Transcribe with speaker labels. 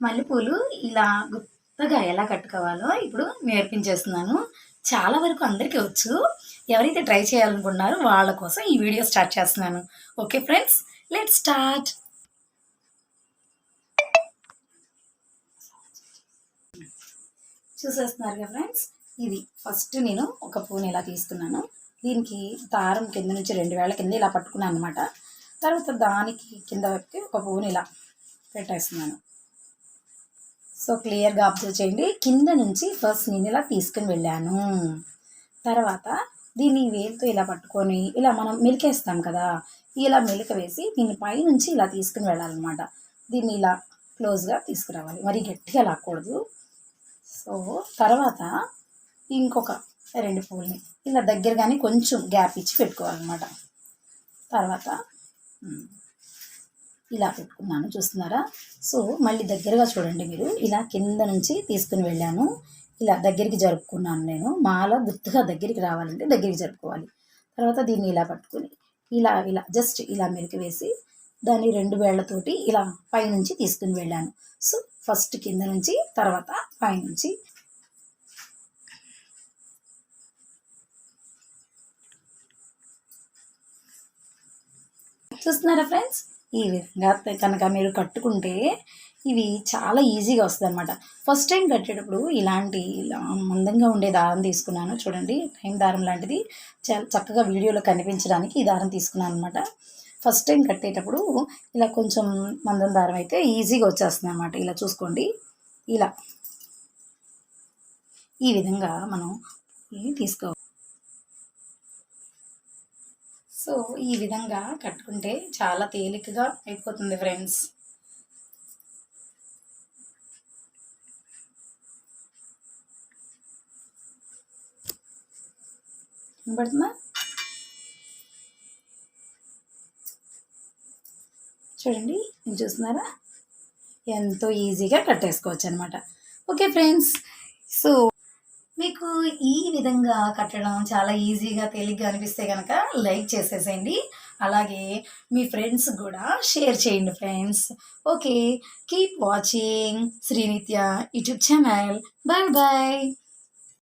Speaker 1: మల్లెపూలు ఇలా గుత్తగా ఎలా కట్టుకోవాలో ఇప్పుడు నేర్పించేస్తున్నాను. చాలా వరకు అందరికీ వచ్చు. ఎవరైతే ట్రై చేయాలనుకుంటున్నారో వాళ్ళ కోసం ఈ వీడియో స్టార్ట్ చేస్తున్నాను. Okay friends, let's start. చూసేస్తున్నారుగా ఫ్రెండ్స్, ఇది ఫస్ట్ నేను ఒక పూని ఇలా తీసుకున్నాను. దీనికి దారం కింద నుంచి 2 వేళ్ల కింద ఇలా పట్టుకున్నాను అనమాట. తర్వాత దానికి కింద వరకు ఒక పూని ఇలా పెట్టేస్తున్నాను. సో క్లియర్గా అబ్జర్వ్ చేయండి. కింద నుంచి ఫస్ట్ నేను ఇలా తీసుకుని వెళ్ళాను. తర్వాత దీన్ని వేలుతో ఇలా పట్టుకొని ఇలా మనం మెలికేస్తాం కదా, ఇలా మెలిక వేసి దీన్ని పైనుంచి ఇలా తీసుకుని వెళ్ళాలన్నమాట. దీన్ని ఇలా క్లోజ్గా తీసుకురావాలి, మరీ గట్టిగా లాక్కూడదు. సో తర్వాత ఇంకొక 2 పూలని ఇలా దగ్గరగానే కొంచెం గ్యాప్ ఇచ్చి పెట్టుకోవాలన్నమాట. తర్వాత ఇలా పెట్టుకున్నాను, చూస్తున్నారా? సో మళ్ళీ దగ్గరగా చూడండి మీరు. ఇలా కింద నుంచి తీసుకుని వెళ్ళాను, ఇలా దగ్గరికి జరుపుకున్నాను. నేను మాల గుర్తుగా దగ్గరికి రావాలంటే దగ్గరికి జరుపుకోవాలి. తర్వాత దీన్ని ఇలా పట్టుకుని ఇలా ఇలా జస్ట్ ఇలా మెలికి వేసి దాన్ని 2 వేళ్లతోటి ఇలా పైనుంచి తీసుకుని వెళ్ళాను. సో ఫస్ట్ కింద నుంచి, తర్వాత పైనుంచి. చూస్తున్నారా ఫ్రెండ్స్? ఈ విధంగా కనుక మీరు కట్టుకుంటే ఇవి చాలా ఈజీగా వస్తుంది అనమాట. ఫస్ట్ టైం కట్టేటప్పుడు ఇలాంటి ఇలా మందంగా ఉండే దారం తీసుకున్నాను. చూడండి, టైం దారం లాంటిది చాలా చక్కగా వీడియోలో కనిపించడానికి ఈ దారం తీసుకున్నాను అనమాట. ఫస్ట్ టైం కట్టేటప్పుడు ఇలా కొంచెం మందం దారం అయితే ఈజీగా వచ్చేస్తుంది అనమాట. ఇలా చూసుకోండి, ఇలా ఈ విధంగా మనం తీసుకోవాలి. సో ఈ విధంగా కట్టుకుంటే చాలా తేలికగా అయిపోతుంది ఫ్రెండ్స్. వినపడుతుందా? చూడండి, మీరు చూస్తున్నారా? ఎంతో ఈజీగా కట్టేసుకోవచ్చు అనమాట. ఓకే ఫ్రెండ్స్, సో మీకు ఈ విధంగా కట్టడం చాలా ఈజీగా తేలిగ్గా అనిపిస్తే కనుక లైక్ చేసేసేయండి. అలాగే మీ ఫ్రెండ్స్ కూడా షేర్ చేయండి friends. Okay, keep watching Srinithya YouTube channel. Bye bye.